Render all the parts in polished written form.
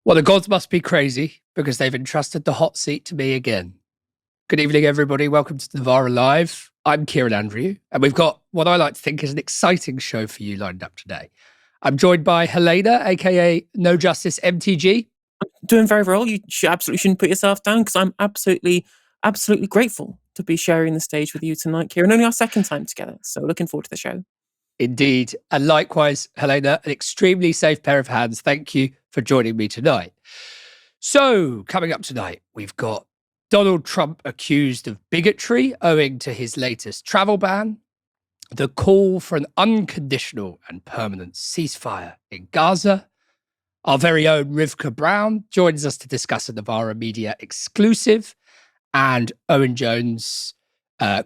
Well, the gods must be crazy because they've entrusted the hot seat to me again. Good evening, everybody. Welcome to Novara Live. I'm Kieran Andrieu, and we've got what I like to think is an exciting show for you lined up today. I'm joined by Helena, aka NoJusticeMTG. Doing very well. You absolutely shouldn't put yourself down because I'm absolutely grateful to be sharing the stage with you tonight, Kieran. Only our second time together, so looking forward to the show. Indeed. And likewise, Helena, an extremely safe pair of hands. Thank you for joining me tonight. So, coming up tonight, we've got Donald Trump accused of bigotry owing to his latest travel ban, the call for an unconditional and permanent ceasefire in Gaza. Our very own Rivkah Brown joins us to discuss a Novara Media Exclusive, and Owen Jones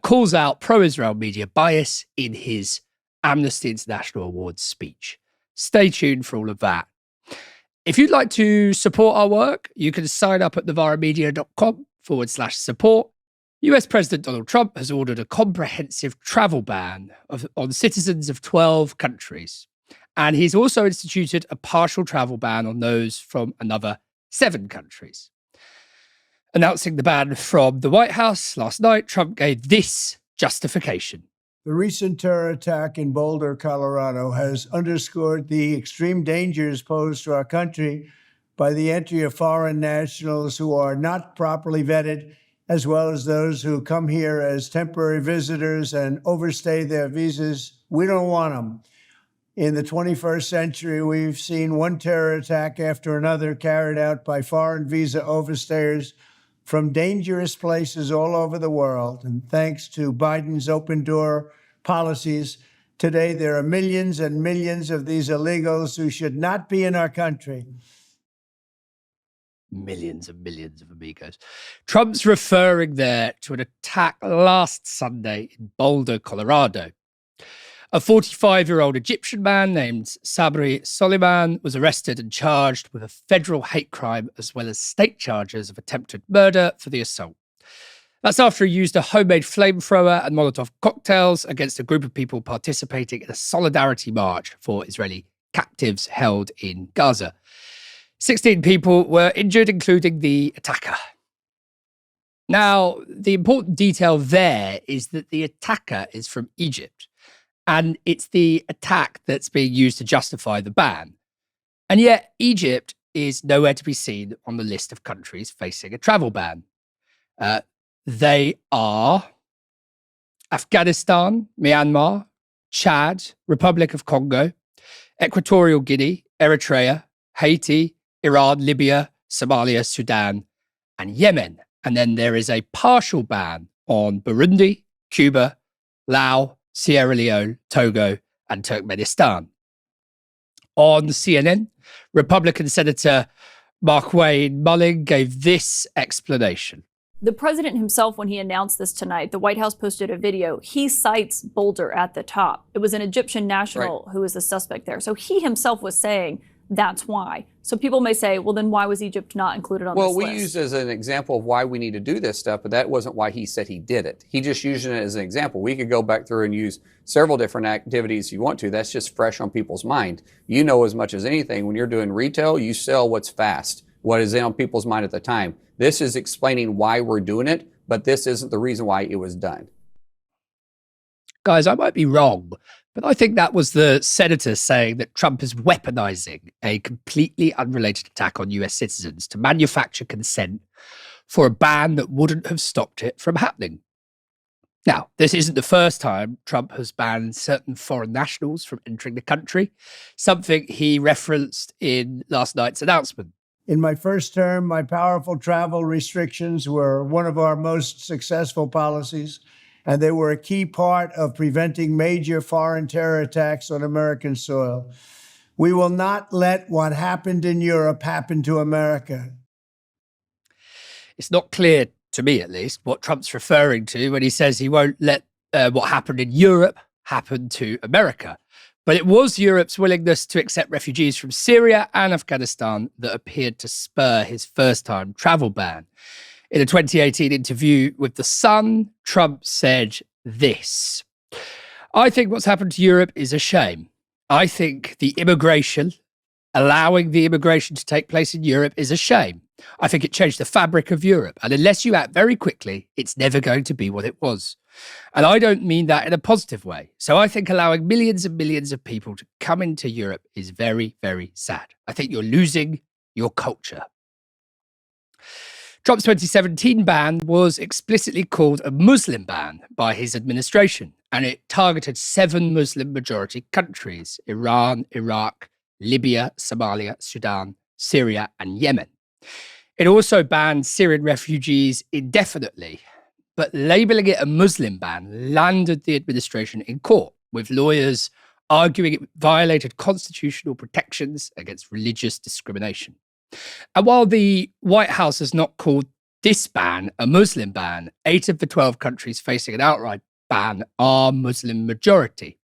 calls out pro-Israel media bias in his Amnesty International Awards speech. Stay tuned for all of that. If you'd like to support our work, you can sign up at novaramedia.com/support. US President Donald Trump has ordered a comprehensive travel ban on citizens of 12 countries. And he's also instituted a partial travel ban on those from another 7 countries. Announcing the ban from the White House last night, Trump gave this justification. The recent terror attack in Boulder, Colorado, has underscored the extreme dangers posed to our country by the entry of foreign nationals who are not properly vetted, as well as those who come here as temporary visitors and overstay their visas. We don't want them. In the 21st century, we've seen one terror attack after another carried out by foreign visa overstayers from dangerous places all over the world. And thanks to Biden's open door policies, today there are millions and millions of these illegals who should not be in our country. Millions and millions of amigos. Trump's referring there to an attack last Sunday in Boulder, Colorado. A 45-year-old Egyptian man named Sabri Soliman was arrested and charged with a federal hate crime as well as state charges of attempted murder for the assault. That's after he used a homemade flamethrower and Molotov cocktails against a group of people participating in a solidarity march for Israeli captives held in Gaza. 16 people were injured, including the attacker. Now, the important detail there is that the attacker is from Egypt. And it's the attack that's being used to justify the ban. And yet, Egypt is nowhere to be seen on the list of countries facing a travel ban. They are Afghanistan, Myanmar, Chad, Republic of Congo, Equatorial Guinea, Eritrea, Haiti, Iran, Libya, Somalia, Sudan, and Yemen. And then there is a partial ban on Burundi, Cuba, Laos, Sierra Leone, Togo, and Turkmenistan. On CNN, Republican Senator Markwayne Mullin gave this explanation. The president himself, when he announced this tonight, the White House posted a video. He cites Boulder at the top. It was an Egyptian national who was the suspect there. So he himself was saying that's why. So people may say, well, then why was Egypt not included on this list? Well, we used as an example of why we need to do this stuff, but that wasn't why he said he did it. He just used it as an example. We could go back through and use several different activities if you want to. That's just fresh on people's mind. You know as much as anything, when you're doing retail, you sell what's fast, what is on people's mind at the time. This is explaining why we're doing it, but this isn't the reason why it was done. Guys, I might be wrong, but I think that was the senator saying that Trump is weaponizing a completely unrelated attack on US citizens to manufacture consent for a ban that wouldn't have stopped it from happening. Now, this isn't the first time Trump has banned certain foreign nationals from entering the country, something he referenced in last night's announcement. In my first term, my powerful travel restrictions were one of our most successful policies, and they were a key part of preventing major foreign terror attacks on American soil. We will not let what happened in Europe happen to America. It's not clear, to me at least, what Trump's referring to when he says he won't let what happened in Europe happen to America. But it was Europe's willingness to accept refugees from Syria and Afghanistan that appeared to spur his first-time travel ban. In a 2018 interview with The Sun, Trump said this: "I think what's happened to Europe is a shame. I think the immigration allowing the immigration to take place in Europe is a shame. I think it changed the fabric of Europe. And unless you act very quickly, it's never going to be what it was. And I don't mean that in a positive way. So I think allowing millions and millions of people to come into Europe is very, very sad. I think you're losing your culture. Trump's 2017 ban was explicitly called a Muslim ban by his administration, and it targeted 7 Muslim-majority countries: Iran, Iraq, Libya, Somalia, Sudan, Syria, and Yemen. It also banned Syrian refugees indefinitely, but labeling it a Muslim ban landed the administration in court, with lawyers arguing it violated constitutional protections against religious discrimination. And while the White House has not called this ban a Muslim ban, 8 of the 12 countries facing an outright ban are Muslim majority.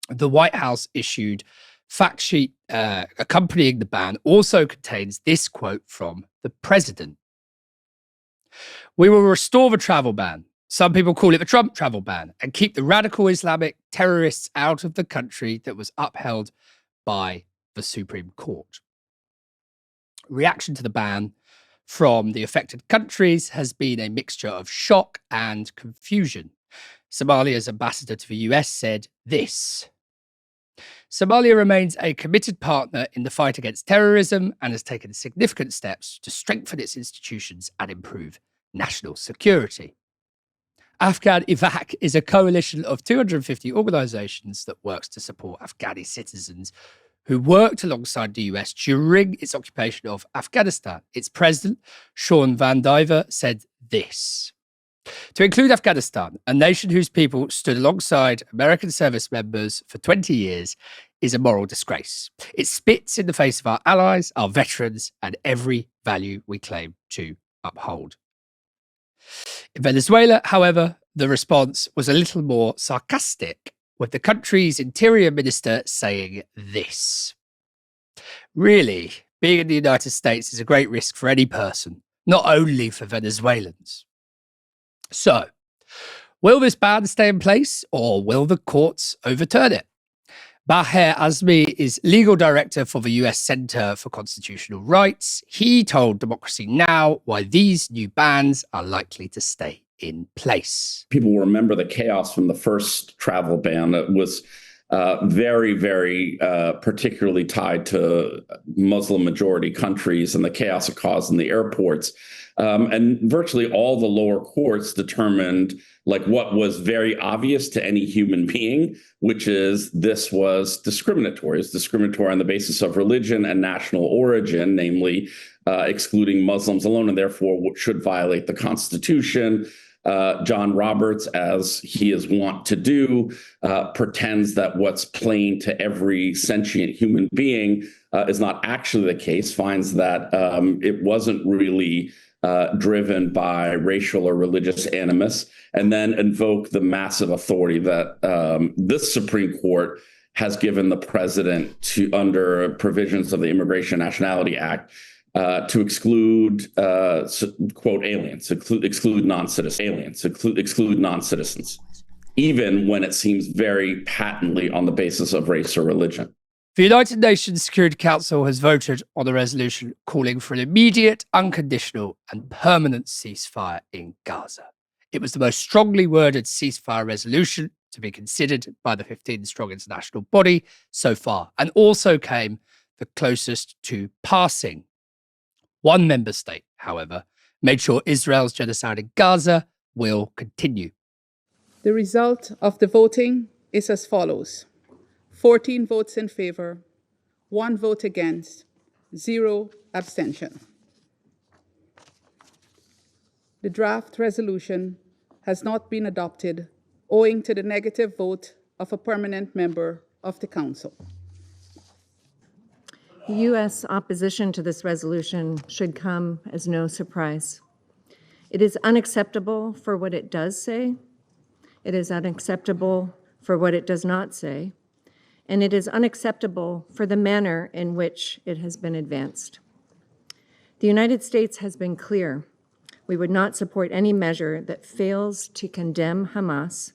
The White House issued fact sheet accompanying the ban also contains this quote from the president. "We will restore the travel ban. Some people call it the Trump travel ban, and keep the radical Islamic terrorists out of the country that was upheld by the Supreme Court." Reaction to the ban from the affected countries has been a mixture of shock and confusion. Somalia's ambassador to the US said this: "Somalia remains a committed partner in the fight against terrorism and has taken significant steps to strengthen its institutions and improve national security." Afghan Evac is a coalition of 250 organizations that works to support Afghani citizens who worked alongside the US during its occupation of Afghanistan. Its president, Sean Van Diver, said this: "To include Afghanistan, a nation whose people stood alongside American service members for 20 years, is a moral disgrace. It spits in the face of our allies, our veterans, and every value we claim to uphold." In Venezuela, however, the response was a little more sarcastic, with the country's interior minister saying this: "Really, being in the United States is a great risk for any person, not only for Venezuelans." So, will this ban stay in place, or will the courts overturn it? Baher Azmi is legal director for the US Center for Constitutional Rights. He told Democracy Now! Why these new bans are likely to stay in place. People will remember the chaos from the first travel ban. It was very, very particularly tied to Muslim majority countries and the chaos it caused in the airports. And virtually all the lower courts determined what was very obvious to any human being, which is this was discriminatory. It's discriminatory on the basis of religion and national origin, namely excluding Muslims alone, and therefore should violate the Constitution. John Roberts, as he is wont to do, pretends that what's plain to every sentient human being is not actually the case, finds that it wasn't really driven by racial or religious animus, and then invoke the massive authority that this Supreme Court has given the president to, under provisions of the Immigration and Nationality Act, to exclude, quote, aliens, exclude non-citizens, even when it seems very patently on the basis of race or religion. The United Nations Security Council has voted on a resolution calling for an immediate, unconditional, and permanent ceasefire in Gaza. It was the most strongly worded ceasefire resolution to be considered by the 15-strong international body so far, and also came the closest to passing. One member state, however, made sure Israel's genocide in Gaza will continue. The result of the voting is as follows: 14 votes in favor, 1 vote against, 0 abstention. The draft resolution has not been adopted owing to the negative vote of a permanent member of the Council. The U.S. opposition to this resolution should come as no surprise. It is unacceptable for what it does say. It is unacceptable for what it does not say. And it is unacceptable for the manner in which it has been advanced. The United States has been clear. We would not support any measure that fails to condemn Hamas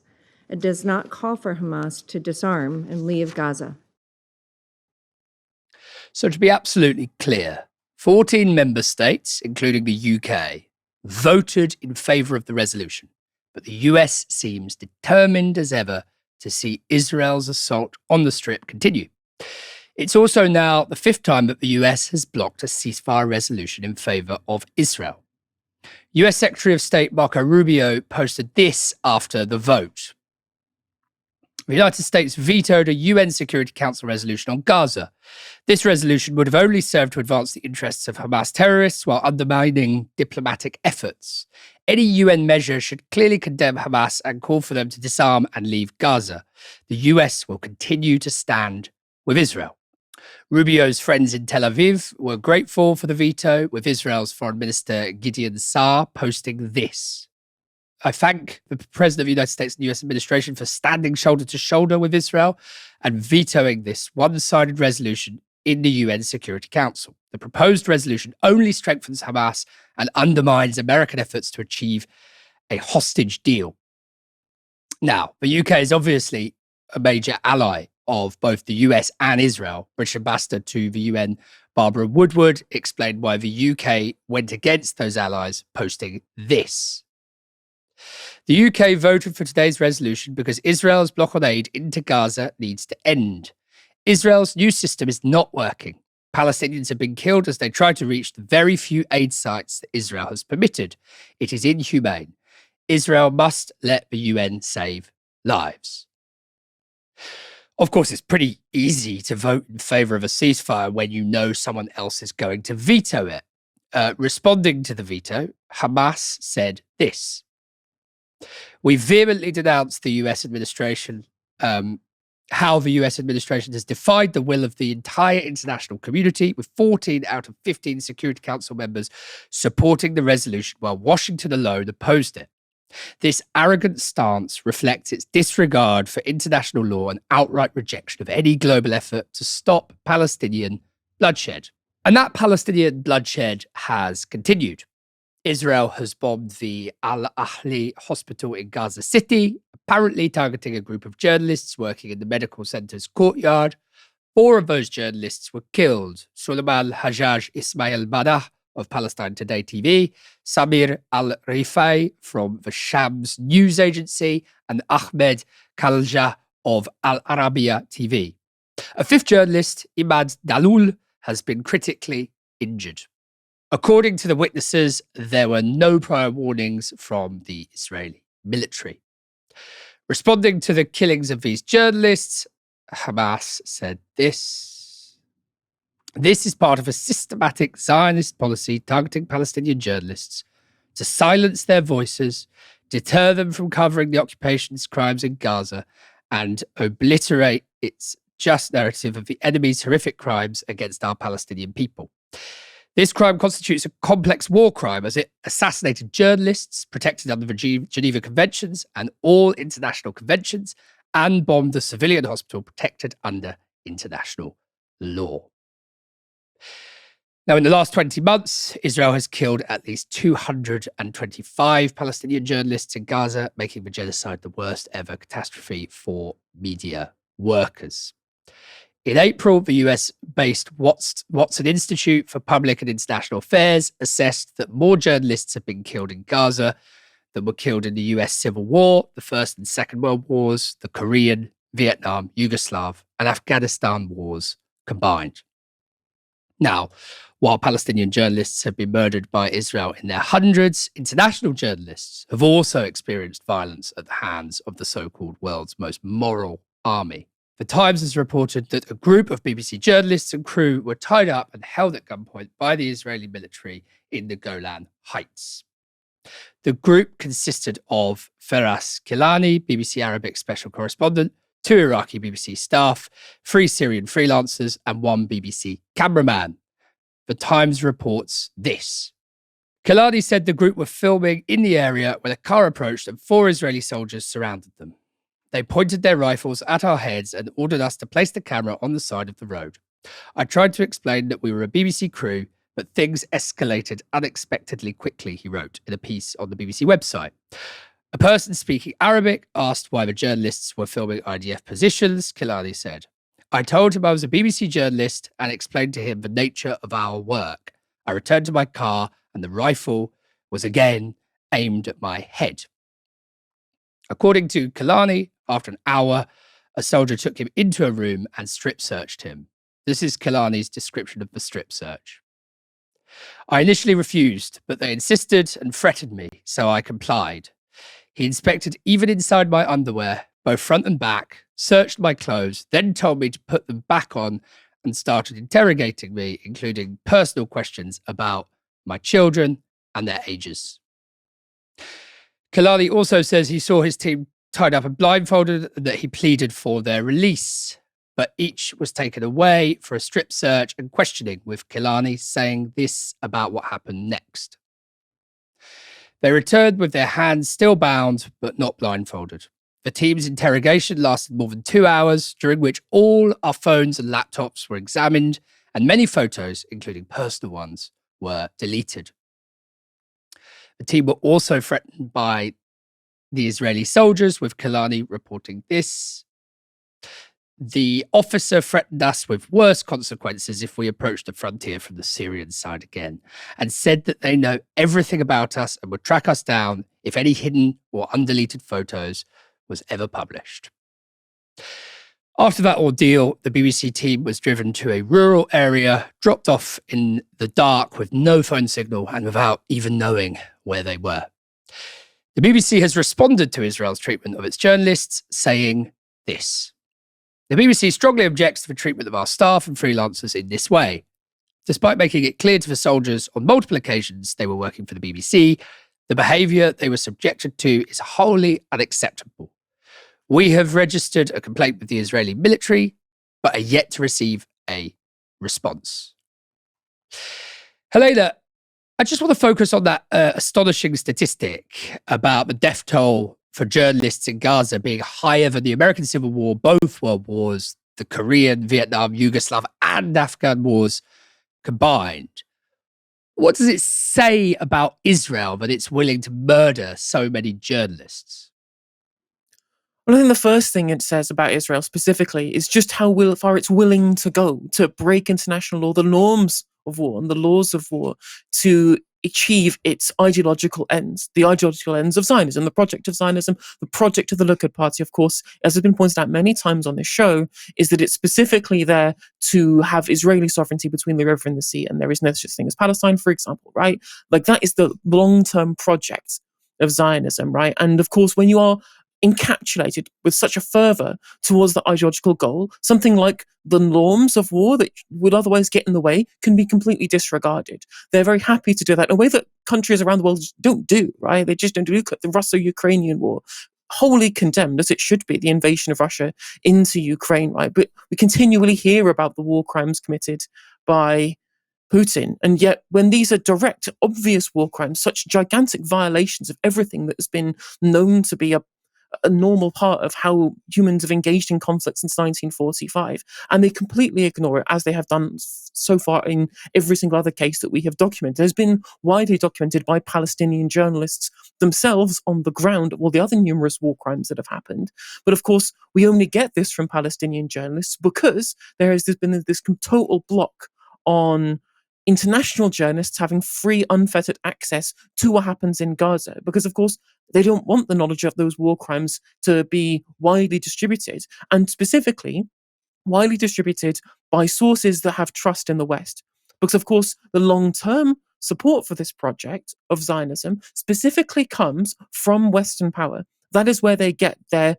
and does not call for Hamas to disarm and leave Gaza. So to be absolutely clear, 14 member states, including the UK, voted in favour of the resolution, but the US seems determined as ever to see Israel's assault on the Strip continue. It's also now the 5th time that the US has blocked a ceasefire resolution in favour of Israel. US Secretary of State Marco Rubio posted this after the vote. The United States vetoed a UN Security Council resolution on Gaza. This resolution would have only served to advance the interests of Hamas terrorists while undermining diplomatic efforts. Any UN measure should clearly condemn Hamas and call for them to disarm and leave Gaza. The US will continue to stand with Israel. Rubio's friends in Tel Aviv were grateful for the veto, with Israel's Foreign Minister Gideon Saar posting this. I thank the President of the United States and the US administration for standing shoulder to shoulder with Israel and vetoing this one-sided resolution in the UN Security Council. The proposed resolution only strengthens Hamas and undermines American efforts to achieve a hostage deal. Now, the UK is obviously a major ally of both the US and Israel. British ambassador to the UN, Barbara Woodward, explained why the UK went against those allies, posting this. The UK voted for today's resolution because Israel's block on aid into Gaza needs to end. Israel's new system is not working. Palestinians have been killed as they try to reach the very few aid sites that Israel has permitted. It is inhumane. Israel must let the UN save lives. Of course, it's pretty easy to vote in favour of a ceasefire when you know someone else is going to veto it. Responding to the veto, Hamas said this. We vehemently denounce the US administration, how the US administration has defied the will of the entire international community, with 14 out of 15 Security Council members supporting the resolution while Washington alone opposed it. This arrogant stance reflects its disregard for international law and outright rejection of any global effort to stop Palestinian bloodshed. And that Palestinian bloodshed has continued. Israel has bombed the Al-Ahli hospital in Gaza City, apparently targeting a group of journalists working in the medical center's courtyard. 4 of those journalists were killed. Suleiman Hajjaj Ismail Badah of Palestine Today TV, Samir Al-Rifai from the Shams news agency, and Ahmed Khalja of Al Arabiya TV. A 5th journalist, Imad Dalul, has been critically injured. According to the witnesses, there were no prior warnings from the Israeli military. Responding to the killings of these journalists, Hamas said this. This is part of a systematic Zionist policy targeting Palestinian journalists to silence their voices, deter them from covering the occupation's crimes in Gaza, and obliterate its just narrative of the enemy's horrific crimes against our Palestinian people. This crime constitutes a complex war crime as it assassinated journalists protected under the Geneva Conventions and all international conventions and bombed the civilian hospital protected under international law. Now, in the last 20 months, Israel has killed at least 225 Palestinian journalists in Gaza, making the genocide the worst ever catastrophe for media workers. In April, the US-based Watson Institute for Public and International Affairs assessed that more journalists have been killed in Gaza than were killed in the US Civil War, the First and Second World Wars, the Korean, Vietnam, Yugoslav, and Afghanistan wars combined. Now, while Palestinian journalists have been murdered by Israel in their hundreds, international journalists have also experienced violence at the hands of the so-called world's most moral army. The Times has reported that a group of BBC journalists and crew were tied up and held at gunpoint by the Israeli military in the Golan Heights. The group consisted of Feras Kilani, BBC Arabic special correspondent, 2 Iraqi BBC staff, 3 Syrian freelancers, and 1 BBC cameraman. The Times reports this. Kilani said the group were filming in the area when a car approached and 4 Israeli soldiers surrounded them. They pointed their rifles at our heads and ordered us to place the camera on the side of the road. I tried to explain that we were a BBC crew, but things escalated unexpectedly quickly, he wrote in a piece on the BBC website. A person speaking Arabic asked why the journalists were filming IDF positions, Kilani said. I told him I was a BBC journalist and explained to him the nature of our work. I returned to my car and the rifle was again aimed at my head. According to Kalani, after an hour, a soldier took him into a room and strip searched him. This is Kalani's description of the strip search. I initially refused, but they insisted and threatened me, so I complied. He inspected even inside my underwear, both front and back, searched my clothes, then told me to put them back on and started interrogating me, including personal questions about my children and their ages. Kalani also says he saw his team tied up and blindfolded and that he pleaded for their release, but each was taken away for a strip search and questioning, with Kalani saying this about what happened next. They returned with their hands still bound, but not blindfolded. The team's interrogation lasted more than 2 hours, during which all our phones and laptops were examined, and many photos, including personal ones, were deleted. The team were also threatened by the Israeli soldiers, with Kalani reporting this. The officer threatened us with worse consequences if we approached the frontier from the Syrian side again, and said that they know everything about us and would track us down if any hidden or undeleted photos was ever published. After that ordeal, the BBC team was driven to a rural area, dropped off in the dark with no phone signal and without even knowing where they were. The BBC has responded to Israel's treatment of its journalists, saying this. The BBC strongly objects to the treatment of our staff and freelancers in this way. Despite making it clear to the soldiers on multiple occasions they were working for the BBC, the behaviour they were subjected to is wholly unacceptable. We have registered a complaint with the Israeli military, but are yet to receive a response. Helena, I just want to focus on that astonishing statistic about the death toll for journalists in Gaza being higher than the American Civil War, both world wars, the Korean, Vietnam, Yugoslav, and Afghan wars combined. What does it say about Israel that it's willing to murder so many journalists? Well, I think the first thing it says about Israel specifically is just how far it's willing to go to break international law, the norms of war and the laws of war, to achieve its ideological ends, the ideological ends of Zionism, the project of Zionism, the project of the Likud Party, of course, as has been pointed out many times on this show, is that it's specifically there to have Israeli sovereignty between the river and the sea, and there is no such thing as Palestine, for example, right? Like, that is the long-term project of Zionism, right? And of course, when you are encapsulated with such a fervour towards the ideological goal, something like the norms of war that would otherwise get in the way can be completely disregarded. They're very happy to do that in a way that countries around the world don't do, right? They just don't do. The Russo-Ukrainian war, wholly condemned, as it should be, the invasion of Russia into Ukraine, right? But we continually hear about the war crimes committed by Putin. And yet, when these are direct, obvious war crimes, such gigantic violations of everything that has been known to be a normal part of how humans have engaged in conflict since 1945, and they completely ignore it, as they have done so far in every single other case that we have documented. It has been widely documented by Palestinian journalists themselves on the ground of all the other numerous war crimes that have happened. But of course, we only get this from Palestinian journalists because there's been this total block on international journalists having free, unfettered access to what happens in Gaza, because of course they don't want the knowledge of those war crimes to be widely distributed, and specifically widely distributed by sources that have trust in the West. Because of course the long-term support for this project of Zionism specifically comes from Western power. That is where they get their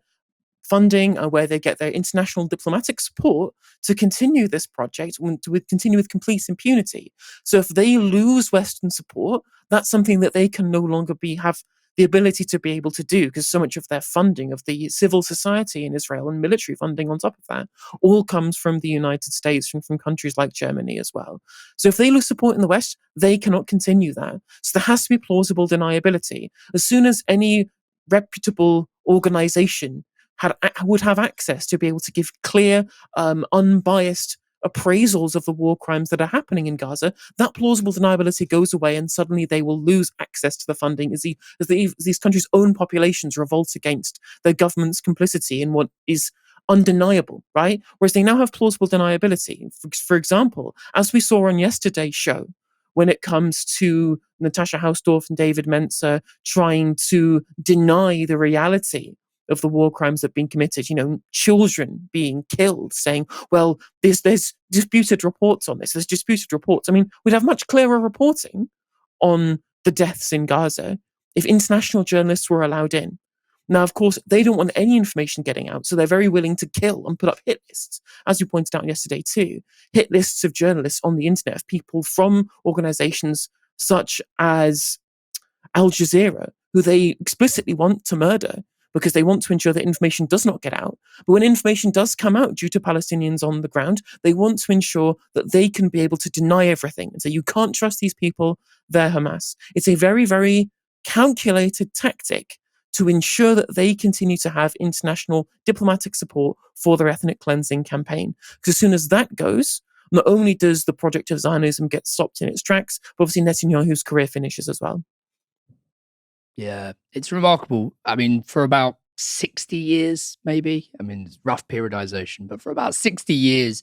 funding and where they get their international diplomatic support to continue this project, to continue with complete impunity. So if they lose Western support, that's something that they can no longer have the ability to be able to do, because so much of their funding of the civil society in Israel and military funding on top of that all comes from the United States, from countries like Germany as well. So if they lose support in the West, they cannot continue that. So there has to be plausible deniability. As soon as any reputable organization would have access to be able to give clear, unbiased appraisals of the war crimes that are happening in Gaza, that plausible deniability goes away, and suddenly they will lose access to the funding as these countries' own populations revolt against their government's complicity in what is undeniable, right? Whereas they now have plausible deniability. For example, as we saw on yesterday's show, when it comes to Natasha Hausdorff and David Menzer trying to deny the reality of the war crimes that have been committed, children being killed, saying, well, there's disputed reports on this, there's disputed reports. I mean, we'd have much clearer reporting on the deaths in Gaza if international journalists were allowed in. Now, of course, they don't want any information getting out, so they're very willing to kill and put up hit lists, as you pointed out yesterday too, hit lists of journalists on the internet, of people from organizations such as Al Jazeera, who they explicitly want to murder because they want to ensure that information does not get out. But when information does come out due to Palestinians on the ground, they want to ensure that they can be able to deny everything and say, you can't trust these people, they're Hamas. It's a very, very calculated tactic to ensure that they continue to have international diplomatic support for their ethnic cleansing campaign. Because as soon as that goes, not only does the project of Zionism get stopped in its tracks, but obviously Netanyahu's career finishes as well. Yeah, it's remarkable. I mean, for about 60 years, maybe, I mean, it's rough periodization, but for about 60 years,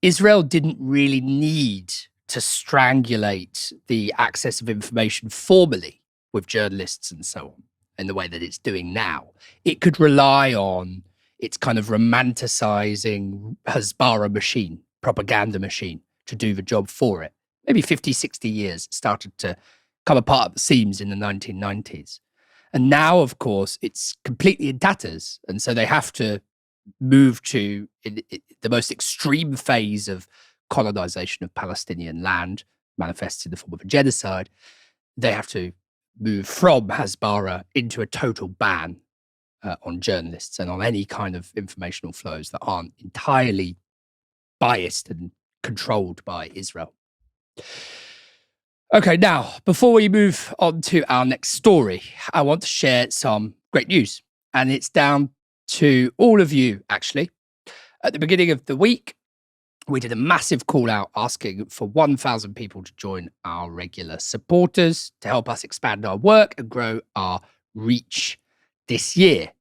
Israel didn't really need to strangulate the access of information formally with journalists and so on in the way that it's doing now. It could rely on its kind of romanticizing Hasbara machine, propaganda machine, to do the job for it. Maybe 50, 60 years, it started to come apart at the seams in the 1990s. And now, of course, it's completely in tatters. And so they have to move to the most extreme phase of colonization of Palestinian land, manifested in the form of a genocide. They have to move from Hasbara into a total ban on journalists and on any kind of informational flows that aren't entirely biased and controlled by Israel. Okay, now, before we move on to our next story, I want to share some great news. And it's down to all of you, actually. At the beginning of the week, we did a massive call out asking for 1,000 people to join our regular supporters to help us expand our work and grow our reach this year.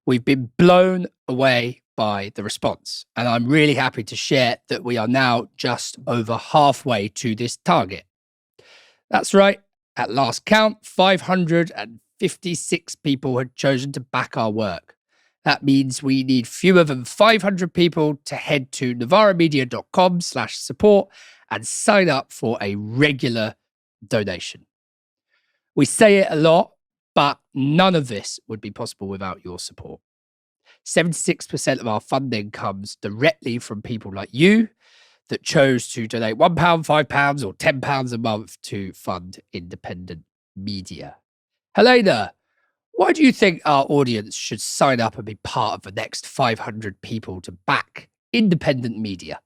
We've been blown away by the response, and I'm really happy to share that we are now just over halfway to this target. That's right. At last count, 556 people had chosen to back our work. That means we need fewer than 500 people to head to novaramedia.com/support and sign up for a regular donation. We say it a lot, but none of this would be possible without your support. 76% of our funding comes directly from people like you that chose to donate £1, £5, or £10 a month to fund independent media. Helena, why do you think our audience should sign up and be part of the next 500 people to back independent media?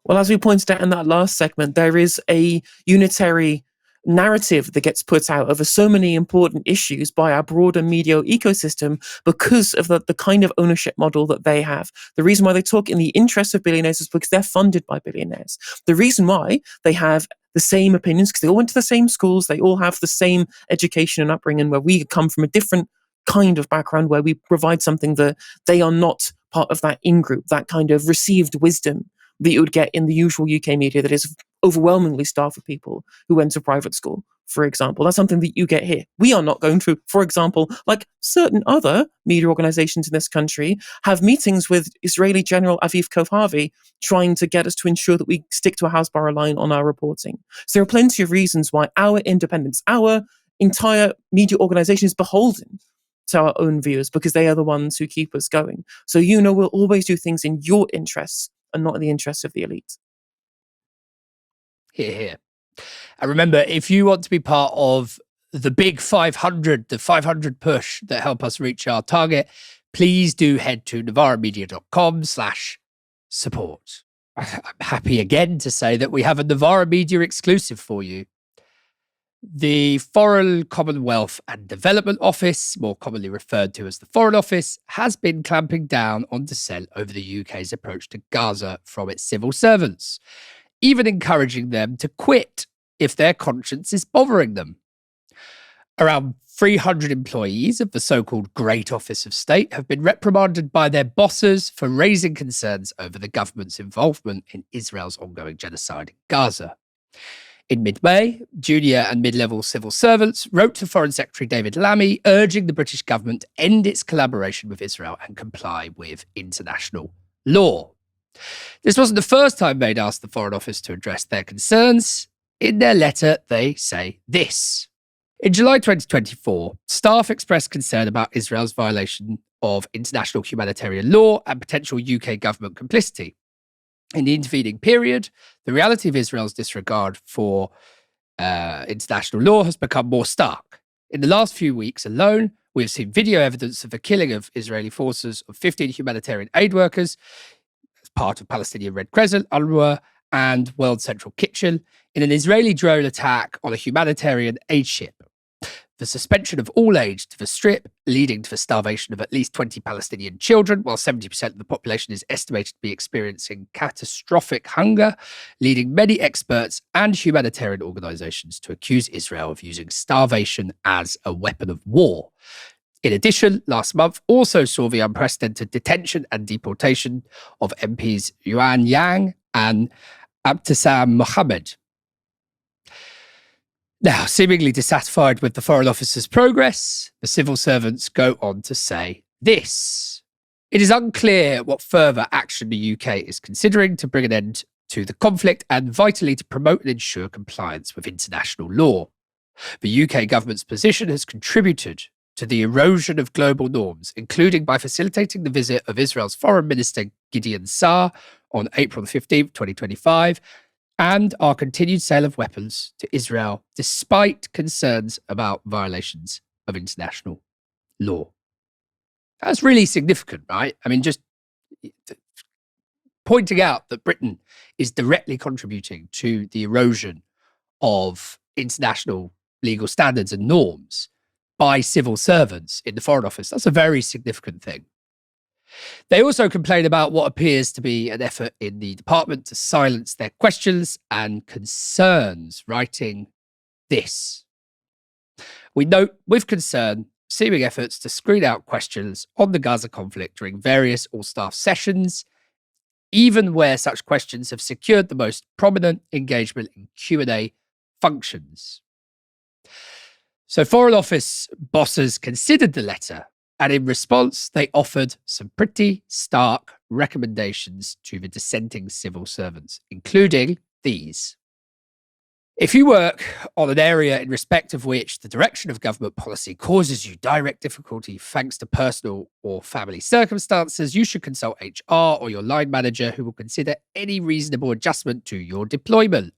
Well, as we pointed out in that last segment, there is a unitary narrative that gets put out over so many important issues by our broader media ecosystem because of the kind of ownership model that they have. The reason why they talk in the interest of billionaires is because they're funded by billionaires. The reason why they have the same opinions, because they all went to the same schools, they all have the same education and upbringing, where we come from a different kind of background, where we provide something that they are not part of that in-group, that kind of received wisdom that you would get in the usual UK media that is overwhelmingly staffed with people who went to private school, for example. That's something that you get here. We are not going to, for example, like certain other media organizations in this country, have meetings with Israeli General Aviv Kochavi trying to get us to ensure that we stick to a Hasbara line on our reporting. So there are plenty of reasons why our independence, our entire media organization is beholden to our own viewers, because they are the ones who keep us going. So we'll always do things in your interests and not in the interests of the elite. Hear, hear. And remember, if you want to be part of the big 500, the 500 push that help us reach our target, please do head to novaramedia.com/support. I'm happy again to say that we have a Novara Media exclusive for you. The Foreign, Commonwealth and Development Office, more commonly referred to as the Foreign Office, has been clamping down on dissent over the UK's approach to Gaza from its civil servants, even encouraging them to quit if their conscience is bothering them. Around 300 employees of the so-called Great Office of State have been reprimanded by their bosses for raising concerns over the government's involvement in Israel's ongoing genocide in Gaza. In mid-May, junior and mid-level civil servants wrote to Foreign Secretary David Lammy urging the British government to end its collaboration with Israel and comply with international law. This wasn't the first time they'd asked the Foreign Office to address their concerns. In their letter, they say this. In July 2024, staff expressed concern about Israel's violation of international humanitarian law and potential UK government complicity. In the intervening period, the reality of Israel's disregard for international law has become more stark. In the last few weeks alone, we have seen video evidence of the killing of Israeli forces of 15 humanitarian aid workers as part of Palestinian Red Crescent, UNRWA, and World Central Kitchen in an Israeli drone attack on a humanitarian aid ship. The suspension of all aid to the Strip, leading to the starvation of at least 20 Palestinian children, while 70% of the population is estimated to be experiencing catastrophic hunger, leading many experts and humanitarian organizations to accuse Israel of using starvation as a weapon of war. In addition, last month also saw the unprecedented detention and deportation of MPs Yuan Yang and Abtesam Mohammed. Now, seemingly dissatisfied with the Foreign Office's progress, the civil servants go on to say this. It is unclear what further action the UK is considering to bring an end to the conflict and vitally to promote and ensure compliance with international law. The UK government's position has contributed to the erosion of global norms, including by facilitating the visit of Israel's Foreign Minister Gideon Saar on April 15, 2025, and our continued sale of weapons to Israel, despite concerns about violations of international law. That's really significant, right? I mean, just pointing out that Britain is directly contributing to the erosion of international legal standards and norms by civil servants in the Foreign Office. That's a very significant thing. They also complain about what appears to be an effort in the department to silence their questions and concerns, writing this. We note with concern seeming efforts to screen out questions on the Gaza conflict during various all-staff sessions, even where such questions have secured the most prominent engagement in Q&A functions. So Foreign Office bosses considered the letter, and in response, they offered some pretty stark recommendations to the dissenting civil servants, including these. If you work on an area in respect of which the direction of government policy causes you direct difficulty thanks to personal or family circumstances, you should consult HR or your line manager, who will consider any reasonable adjustment to your deployment.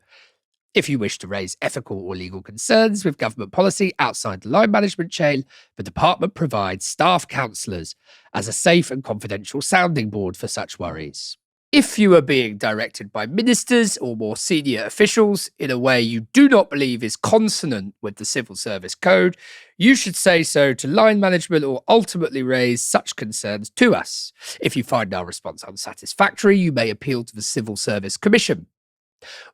If you wish to raise ethical or legal concerns with government policy outside the line management chain, the department provides staff counsellors as a safe and confidential sounding board for such worries. If you are being directed by ministers or more senior officials in a way you do not believe is consonant with the Civil Service Code, you should say so to line management or ultimately raise such concerns to us. If you find our response unsatisfactory, you may appeal to the Civil Service Commission.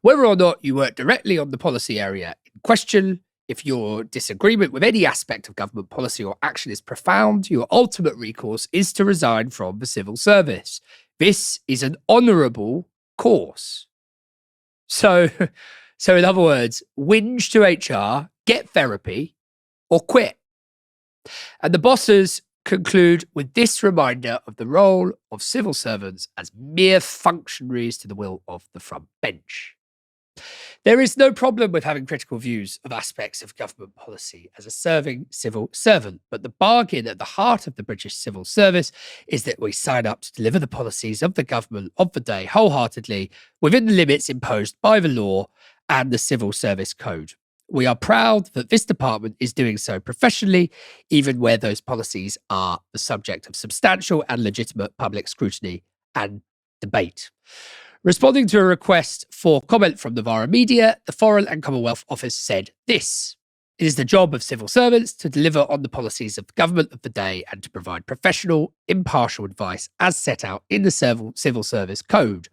Whether or not you work directly on the policy area in question, if your disagreement with any aspect of government policy or action is profound, your ultimate recourse is to resign from the civil service. This is an honourable course. So in other words, whinge to HR, get therapy, or quit. And the bosses conclude with this reminder of the role of civil servants as mere functionaries to the will of the front bench. There is no problem with having critical views of aspects of government policy as a serving civil servant, but the bargain at the heart of the British civil service is that we sign up to deliver the policies of the government of the day wholeheartedly within the limits imposed by the law and the Civil Service Code. We are proud that this department is doing so professionally, even where those policies are the subject of substantial and legitimate public scrutiny and debate. Responding to a request for comment from Novara Media, the Foreign and Commonwealth Office said this: "It is the job of civil servants to deliver on the policies of the government of the day and to provide professional, impartial advice as set out in the Civil Service Code.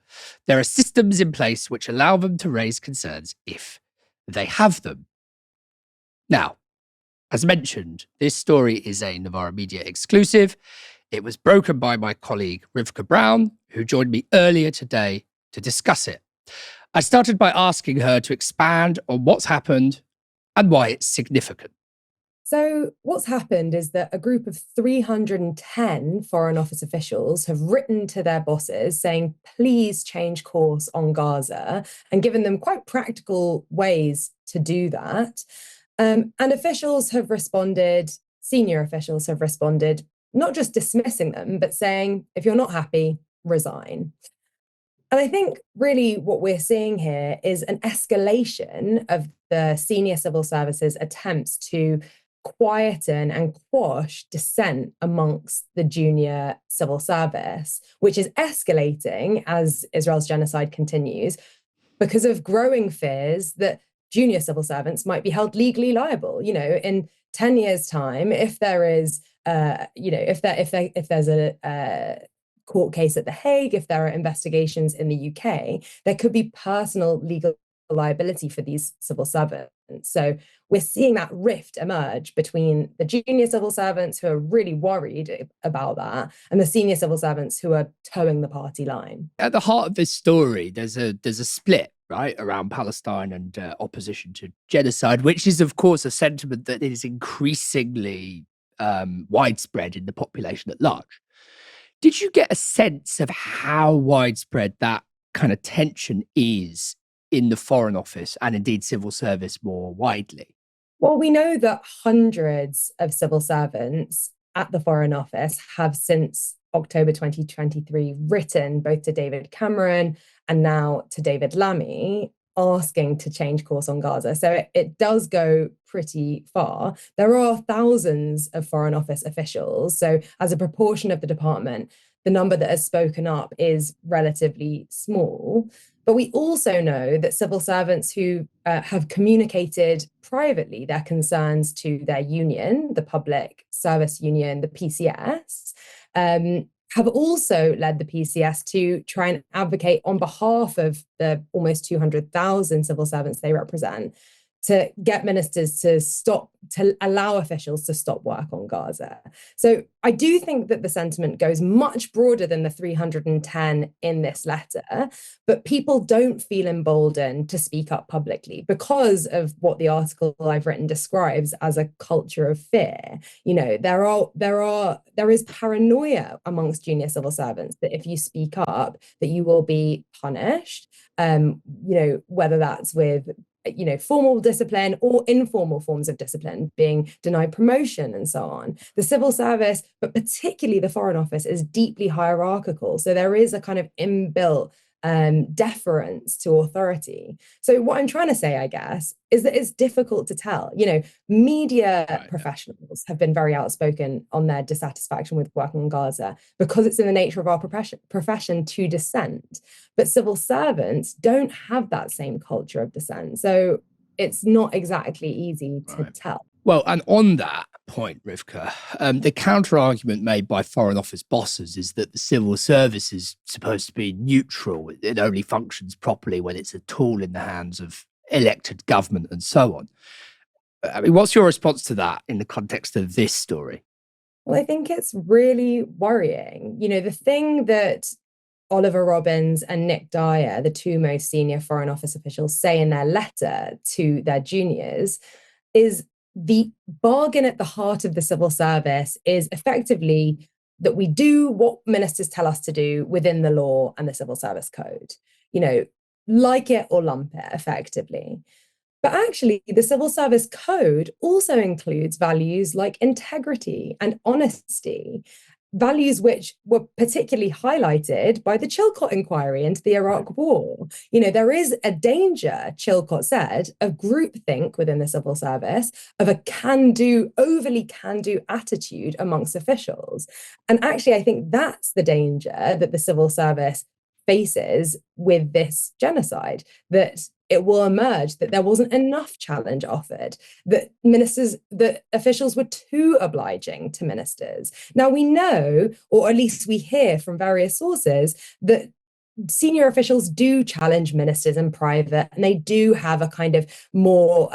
There are systems in place which allow them to raise concerns if they have them." Now, As mentioned, this story is a Novara Media exclusive. It was broken by my colleague Rivkah Brown, who joined me earlier today to discuss it. I started by asking her to expand on what's happened and why it's significant. So what's happened is that a group of 310 Foreign Office officials have written to their bosses saying, please change course on Gaza, and given them quite practical ways to do that. And officials have responded, senior officials have responded, not just dismissing them, but saying, if you're not happy, resign. And I think really what we're seeing here is an escalation of the senior civil services attempts to quieten and quash dissent amongst the junior civil service, which is escalating as Israel's genocide continues because of growing fears that junior civil servants might be held legally liable. You know, in 10 years' time, if there is, if there's a court case at The Hague, if there are investigations in the UK, there could be personal legal liability for these civil servants. So we're seeing that rift emerge between the junior civil servants who are really worried about that and the senior civil servants who are towing the party line. At the heart of this story, there's a split, right, around Palestine and opposition to genocide, which is, of course, a sentiment that is increasingly widespread in the population at large. Did you get a sense of how widespread that kind of tension is in the Foreign Office and indeed civil service more widely? Well, we know that hundreds of civil servants at the Foreign Office have since October 2023 written both to David Cameron and now to David Lammy asking to change course on Gaza. So it does go pretty far. There are thousands of Foreign Office officials. So as a proportion of the department, the number that has spoken up is relatively small. But we also know that civil servants who have communicated privately their concerns to their union, the Public Service Union, the PCS, have also led the PCS to try and advocate on behalf of the almost 200,000 civil servants they represent to get ministers to allow officials to stop work on Gaza. So I do think that the sentiment goes much broader than the 310 in this letter, but people don't feel emboldened to speak up publicly because of what the article I've written describes as a culture of fear. You know, there is paranoia amongst junior civil servants that if you speak up, that you will be punished, whether that's with formal discipline or informal forms of discipline, being denied promotion and so on. The civil service, but particularly the Foreign Office, is deeply hierarchical. So there is a kind of inbuilt deference to authority. So what I'm trying to say, I guess, is that it's difficult to tell. You know, media professionals have been very outspoken on their dissatisfaction with working on Gaza because it's in the nature of our profession to dissent. But civil servants don't have that same culture of dissent. So it's not exactly easy to tell. Well, and on that point, Rivkah, the counter-argument made by Foreign Office bosses is that the civil service is supposed to be neutral. It only functions properly when it's a tool in the hands of elected government and so on. I mean, what's your response to that in the context of this story? Well, I think it's really worrying. You know, the thing that Oliver Robbins and Nick Dyer, the two most senior Foreign Office officials, say in their letter to their juniors is the bargain at the heart of the civil service is effectively that we do what ministers tell us to do within the law and the civil service code, you know, like it or lump it effectively. But actually, the civil service code also includes values like integrity and honesty, values which were particularly highlighted by the Chilcot inquiry into the Iraq War. You know, there is a danger, Chilcot said, of groupthink within the civil service, of a can-do, overly can-do attitude amongst officials. And actually, I think that's the danger that the civil service faces with this genocide, that it will emerge that there wasn't enough challenge offered, that officials were too obliging to ministers. Now we know, or at least we hear from various sources, that senior officials do challenge ministers in private, and they do have a kind of more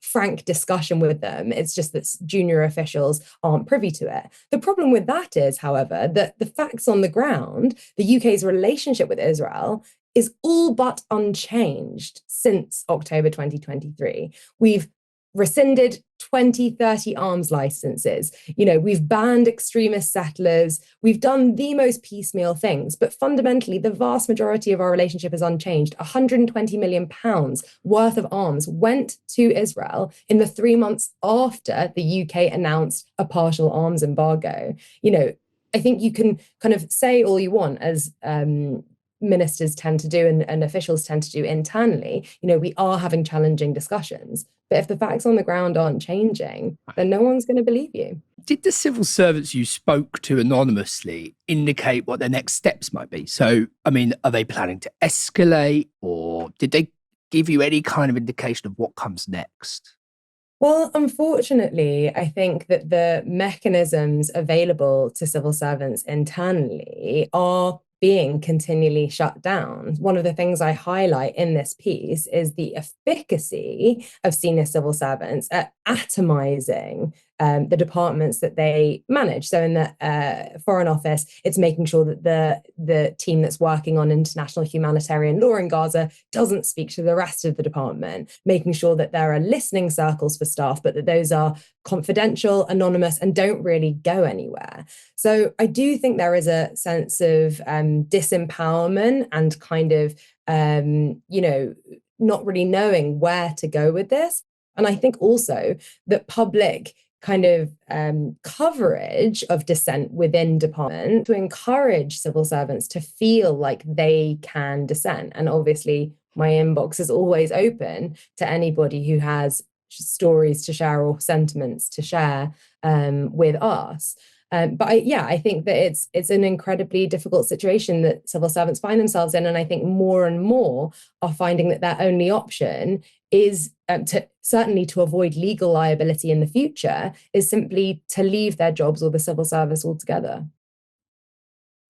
frank discussion with them. It's just that junior officials aren't privy to it. The problem with that is, however, that the facts on the ground, the UK's relationship with Israel is all but unchanged since October 2023. We've rescinded 20-30 arms licenses. We've banned extremist settlers. We've done the most piecemeal things, but fundamentally, the vast majority of our relationship is unchanged. £120 million worth of arms went to Israel in the 3 months after the UK announced a partial arms embargo. I think you can kind of say all you want, as ministers tend to do and officials tend to do internally. We are having challenging discussions. But if the facts on the ground aren't changing, then no one's going to believe you. Did the civil servants you spoke to anonymously indicate what their next steps might be? So, are they planning to escalate, or did they give you any kind of indication of what comes next? Well, unfortunately, I think that the mechanisms available to civil servants internally are being continually shut down. One of the things I highlight in this piece is the efficacy of senior civil servants at atomizing the departments that they manage. So in the Foreign Office, it's making sure that the team that's working on international humanitarian law in Gaza doesn't speak to the rest of the department, making sure that there are listening circles for staff, but that those are confidential, anonymous, and don't really go anywhere. So I do think there is a sense of disempowerment and kind of, not really knowing where to go with this. And I think also that public kind of coverage of dissent within department to encourage civil servants to feel like they can dissent. And obviously, my inbox is always open to anybody who has stories to share or sentiments to share with us. But I think that it's an incredibly difficult situation that civil servants find themselves in. And I think more and more are finding that their only option is certainly to avoid legal liability in the future, is simply to leave their jobs or the civil service altogether.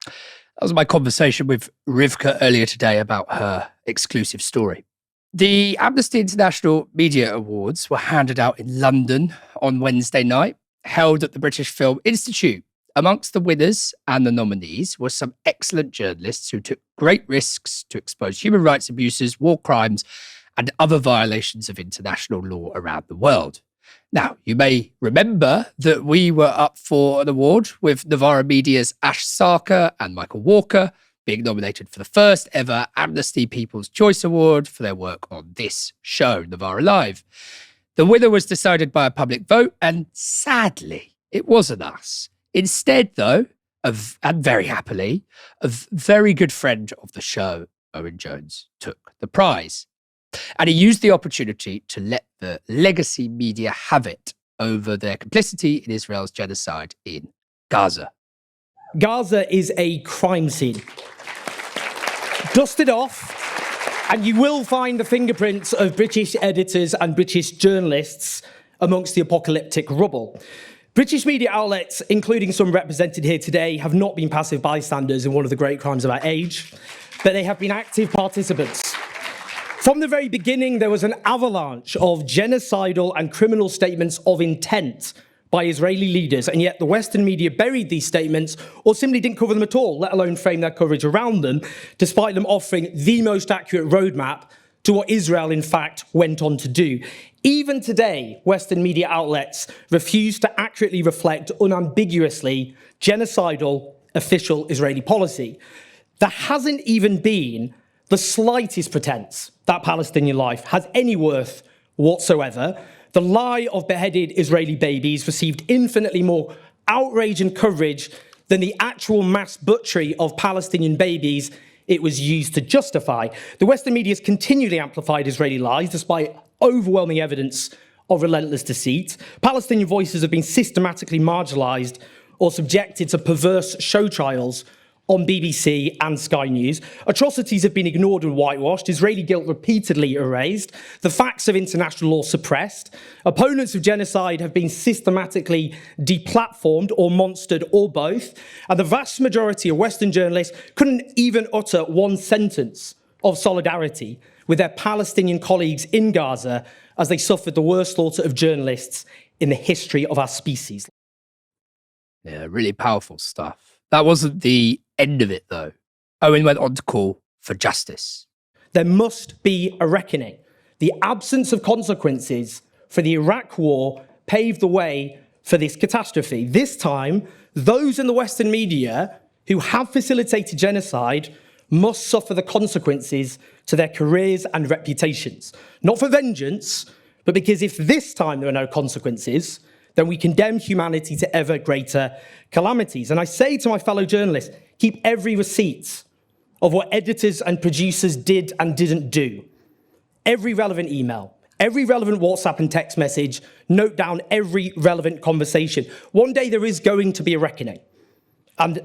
That was my conversation with Rivkah earlier today about her exclusive story. The Amnesty International Media Awards were handed out in London on Wednesday night, held at the British Film Institute. Amongst the winners and the nominees were some excellent journalists who took great risks to expose human rights abuses, war crimes, and other violations of international law around the world. Now, you may remember that we were up for an award with Novara Media's Ash Sarkar and Michael Walker being nominated for the first ever Amnesty People's Choice Award for their work on this show, Novara Live. The winner was decided by a public vote, and sadly, it wasn't us. Instead, though, and very happily, a very good friend of the show, Owen Jones, took the prize. And he used the opportunity to let the legacy media have it over their complicity in Israel's genocide in Gaza. Gaza is a crime scene. Dust it off, and you will find the fingerprints of British editors and British journalists amongst the apocalyptic rubble. British media outlets, including some represented here today, have not been passive bystanders in one of the great crimes of our age, but they have been active participants. From the very beginning, there was an avalanche of genocidal and criminal statements of intent by Israeli leaders, and yet the Western media buried these statements or simply didn't cover them at all, let alone frame their coverage around them, despite them offering the most accurate roadmap to what Israel, in fact, went on to do. Even today, Western media outlets refuse to accurately reflect unambiguously genocidal official Israeli policy. There hasn't even been the slightest pretense that Palestinian life has any worth whatsoever. The lie of beheaded Israeli babies received infinitely more outrage and coverage than the actual mass butchery of Palestinian babies it was used to justify. The Western media has continually amplified Israeli lies despite overwhelming evidence of relentless deceit. Palestinian voices have been systematically marginalized or subjected to perverse show trials on BBC and Sky News. Atrocities have been ignored and whitewashed, Israeli guilt repeatedly erased, the facts of international law suppressed. Opponents of genocide have been systematically deplatformed or monstered or both. And the vast majority of Western journalists couldn't even utter one sentence of solidarity with their Palestinian colleagues in Gaza as they suffered the worst slaughter of journalists in the history of our species. Yeah, really powerful stuff. That wasn't the end of it, though. Owen went on to call for justice. There must be a reckoning. The absence of consequences for the Iraq war paved the way for this catastrophe. This time, those in the Western media who have facilitated genocide must suffer the consequences to their careers and reputations. Not for vengeance, but because if this time there are no consequences, then we condemn humanity to ever greater calamities. And I say to my fellow journalists, keep every receipt of what editors and producers did and didn't do. Every relevant email, every relevant WhatsApp and text message, note down every relevant conversation. One day there is going to be a reckoning. And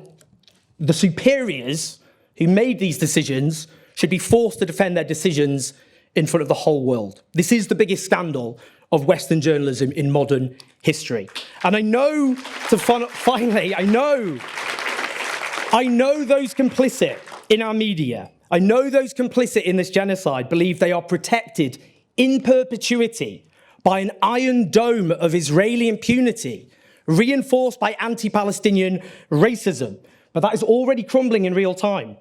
the superiors who made these decisions should be forced to defend their decisions in front of the whole world. This is the biggest scandal of Western journalism in modern history. And I know, finally, I know those complicit in our media, I know those complicit in this genocide believe they are protected in perpetuity by an iron dome of Israeli impunity, reinforced by anti-Palestinian racism. But that is already crumbling in real time.